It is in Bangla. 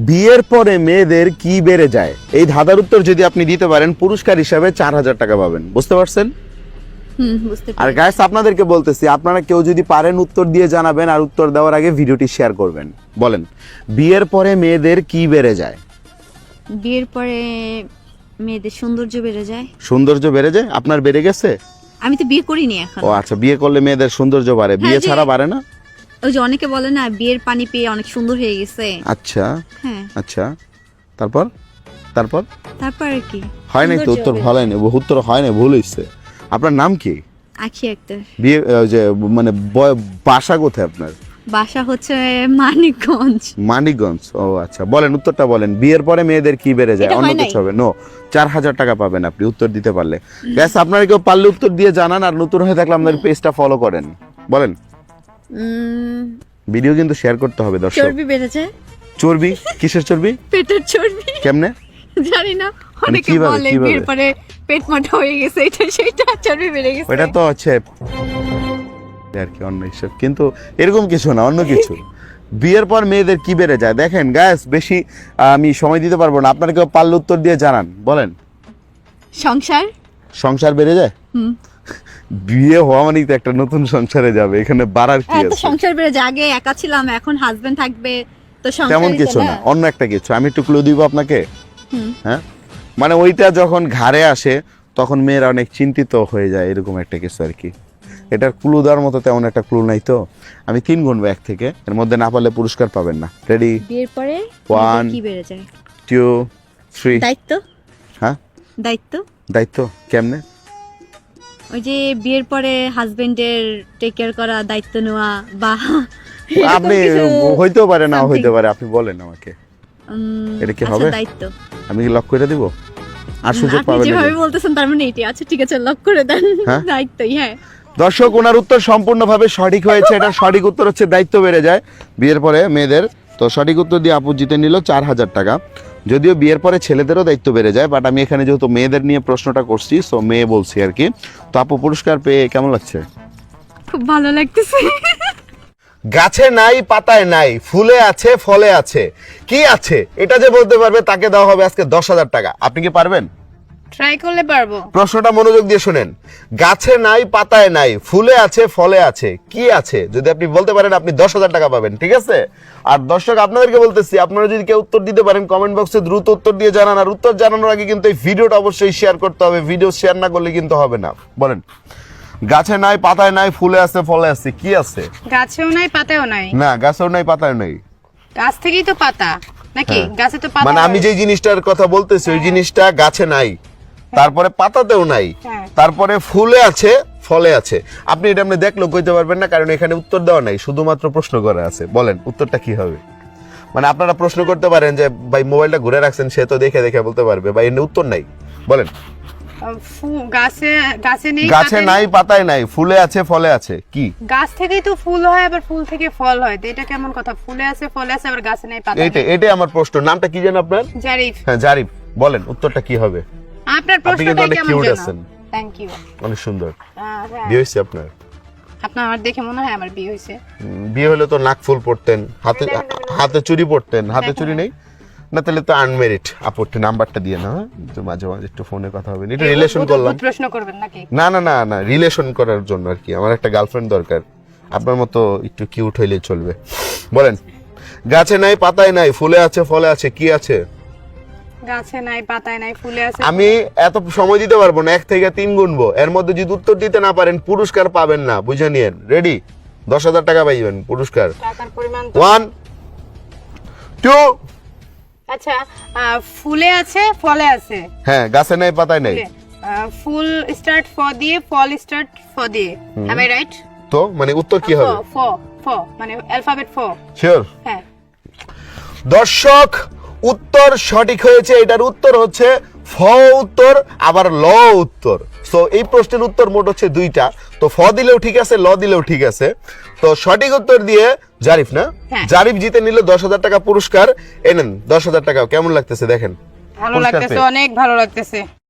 বিয়ের পরে মেয়েদের কি বেড়ে যায়? এই ধাঁধার উত্তর যদি আপনি দিতে পারেন পুরস্কার হিসাবে 4000 টাকা পাবেন। বুঝতে পারছেন? বুঝতে আর গাইস আপনাদেরকে বলতেছি, আপনারা কেউ যদি পারেন উত্তর দিয়ে জানাবেন, আর উত্তর দেওয়ার আগে ভিডিওটি শেয়ার করবেন। বলেন, বিয়ের পরে মেয়েদের কি বেড়ে যায়? বিয়ের পরে মেয়েদের সৌন্দর্য বেড়ে যায়। সৌন্দর্য বেড়ে যায়? আপনার বেড়ে গেছে? আমি তো বিয়ে করিনি এখন। ও আচ্ছা, বিয়ে করলে মেয়েদের সৌন্দর্য বাড়ে, বিয়ে যে- ছাড়া বাড়ে না? ওই যে অনেকে বলে না বিয়ের পানি পেয়ে অনেক সুন্দর হয়ে গেছে। আচ্ছা হ্যাঁ, আচ্ছা, তারপর তারপর তারপর আর কি? হয় নাই তো, উত্তর ভালো হয়নি, উত্তর হয় না, ভুল হয়েছে। আপনার নাম কি? আখি আক্তার। বিয়ে যে মানে বাসা কোথায় আপনার? বাসা হচ্ছে মানিকগঞ্জ। মানিকগঞ্জ। ও আচ্ছা, বলেন উত্তরটা বলেন। বিয়ের পরে মেয়েদের কি বেড়ে যায়? এটা অন্য হয় নাই। কিছু হবে? নো, 4000 টাকা পাবেন আপনি উত্তর দিতে পারলে। গ্যাস আপনারা কেউ পারলে উত্তর দিয়ে জানান, আর নতুন হয়ে থাকলে আমাদের পেজটা ফলো করেন। বলেন। ভিডিও কিন্তু শেয়ার করতে হবে দর্শক। চর্বি বেড়ে যায়। চর্বি? কিসের চর্বি? পেটের চর্বি। কেমনে? জানি না, অনেকে কিভাবে, বলে কিভাবে? বিয়ের পরে পেট মোটা হয়ে গেছে, এটা সেটা চর্বি বেড়ে গেছে। ওটা তো হচ্ছে আর কি, অন্য হিসেব, কিন্তু এরকম কিছু না, অন্য কিছু। বিয়ের পর মেয়েদের কি বেড়ে যায়? দেখেন গাইস, বেশি আমি সময় দিতে পারবো না, আপনারা কেউ পারলে উত্তর দিয়ে জানান। বলেন। সংসার। সংসার বেড়ে যায়? হুম। বিয়ে হওয়া মানেই তো একটা নতুন সংসারে যাবে, এখানে বাড়ার কি তো আছে? সংসার বেড়ে যায়। আগে একা ছিলাম, এখন হাজবেন্ড থাকবে, তো সংসার তেমন কিছু না, অন্য একটা কিছু। আমি একটু ক্লু দিব আপনাকে। হ্যাঁ, মানে ওইটা যখন ঘাড়ে আসে তখন মেয়েরা অনেক চিন্তিত হয়ে যায়, এরকম একটা কিছু আর কি। এটার ক্লু দেওয়ার মতো তেমন একটা ক্লু নাই তো। আমি 3 গুনবো 1 থেকে, এর মধ্যে না পারলে পুরস্কার পাবেন না। রেডি? বিয়ের পরে 1 কি বেড়ে যায়? 2 3। দায়িত্ব। হ্যাঁ, দায়িত্ব। দায়িত্ব কেমনে? ওই যে বিয়ের পরে হাজবেন্ডের টেক কেয়ার করা, দায়িত্ব নেওয়া, বা আপনি হইতেও পারে, না হইতে পারে, আপনি বলেন আমাকে। এটা কি হবে? দায়িত্ব। আমি কি লক করে দিব? আর সুযোগ আপনি পাবেন না। যেভাবে বলতেছেন তার মানে এটি। আচ্ছা ঠিক আছে, লক করে দেন। হ্যাঁ? দায়িত্বই। হ্যাঁ দর্শক, ওনার উত্তর সম্পূর্ণভাবে সঠিক হয়েছে। এটা সঠিক উত্তর হচ্ছে দায়িত্ব বেড়ে যায় বিয়ের পরে মেয়েদের। তো সঠিক উত্তর দিয়ে আপু জিতে নিল 4000 টাকা। যদিও বিয়ের পরে ছেলেদেরও দায়িত্ব বেড়ে যায়, বাট আমি এখানে যেহেতু মেয়েদের নিয়ে প্রশ্নটা করছি, সো মেয়ে বলছি আর কি। তো আপু, পুরস্কার পেয়ে কেমন লাগছে? খুব ভালো লাগতেছে। গাছে নাই পাতায় নাই, ফুলে আছে ফলে আছে, কি আছে? এটা যে বলতে পারবে তাকে দেওয়া হবে আজকে 10000 টাকা। আপনি কি পারবেন? ট্রাই করলে পারবো। প্রশ্নটা মনোযোগ দিয়ে শুনেন। গাছে নাই পাতায় নাই, ফুলে আছে ফলে আছে, কি আছে? যদি আপনি বলতে পারেন আপনি 10000 টাকা পাবেন, ঠিক আছে? আর দর্শক আপনাদেরকে বলতেছি, আপনারা যদি কেউ উত্তর দিতে পারেন কমেন্ট বক্সে দ্রুত উত্তর দিয়ে জানান। আর উত্তর জানানোর আগে কিন্তু এই ভিডিওটা অবশ্যই শেয়ার করতে হবে, ভিডিও শেয়ার না করলে কিন্তু হবে না। বলেন। গাছে নাই পাতায় নাই, ফুলে আছে ফলে আছে, কি আছে? গাছেও নাই পাতাও নাই। না, গাছেও নাই পাতায় নাই। গাছ থেকেই তো পাতা নাকি? গাছে তো পাতা মানে আমি যে জিনিসটার কথা বলতেছি ওই জিনিসটা গাছে নাই, তারপরে পাতাতেও নাই, হ্যাঁ। তারপরে ফুলে আছে ফলে আছে। আপনি এটা আপনি দেখলেও কইতে পারবেন না, কারণ এখানে উত্তর দেওয়া নাই, শুধুমাত্র প্রশ্ন করা আছে। বলেন উত্তরটা কি হবে? মানে আপনারা প্রশ্ন করতে পারেন যে ভাই মোবাইলটা ঘুরে রাখছেন, সে তো দেখে দেখে বলতে পারবে, ভাই এর উত্তর নাই। বলেন। গাছে নেই, গাছে পাতায় নাই পাতায় নাই, ফুলে আছে ফলে আছে, কি? গাছ থেকেই তো ফুল হয়, আবার ফুল থেকে ফল হয়, তো এটা কেমন কথা? ফুলে আছে ফলে আছে, আবার গাছে নেই পাতা এইটা নেই। এটাই আমার প্রশ্ন। নামটা কি জানেন আপনার? জারিফ। হ্যাঁ, জারিফ। বলেন উত্তরটা কি হবে? আপনার আপনি কিন্তু প্রশ্নটা অনেক কেমন কিউট জানো? আছেন, থ্যাংক ইউ। অনেক সুন্দর। হ্যাঁ, বিয়ে হয়েছে আপনার? আপনার আমার দেখে মনে হয় আমার বিয়ে হয়েছে। বিয়ে হলে তো নাক ফুল পড়তেন, হাতে হাতে চুড়ি পড়তেন। হাতে চুড়ি নেই না, তাহলে তো আনমেরিড। আপত্তি নাম্বারটা দিয়ে না, তো মাঝে মাঝে একটু ফোনে কথা হবে, একটু রিলেশন করলাম। প্রশ্ন করবেন নাকি? না না না না, রিলেশন করার জন্য আর কি। আমার একটা গার্লফ্রেন্ড দরকার, আপনার মতো একটু কিউট হইলে চলবে। বলেন। গাছে নাই পাতায় নাই, ফুলে আছে ফলে আছে, কি আছে? গাছে নাই পাতায় নাই, ফুলে আছে। আমি এত সময় দিতে পারবো না, 1 থেকে 3 গুনবো। এর মধ্যে যদি উত্তর দিতে না পারেন পুরস্কার পাবেন না, বুঝে নিয়েন। রেডি? 10000 টাকা পাইবেন পুরস্কার। টাকার পরিমাণ তো 1 2। আচ্ছা, ফুলে আছে ফলে আছে। হ্যাঁ, গাছে নাই পাতায় নাই। ফুল স্টার্ট ফ দিয়ে, ফল স্টার্ট ফ দিয়ে। Am I right? তো মানে উত্তর কি হবে? ফ ফ মানে অ্যালফাবেট ফ। শিওর? হ্যাঁ। দর্শক, উত্তর সঠিক হয়েছে। এটার উত্তর হচ্ছে ফ উত্তর, আবার ল উত্তর। সো এই প্রশ্নের উত্তর মোট হচ্ছে 2টা। তো ফ দিলেও ঠিক আছে, ল দিলেও ঠিক আছে। তো সঠিক উত্তর দিয়ে জারিফ, না? হ্যাঁ। জারিফ জিতে নিল 10000 টাকা পুরস্কার। এনেন 10000 টাকা। কেমন লাগতেছে দেখেন? ভালো পুরস্কার লাগতেছে, পেয়ে। অনেক ভালো লাগতেছে।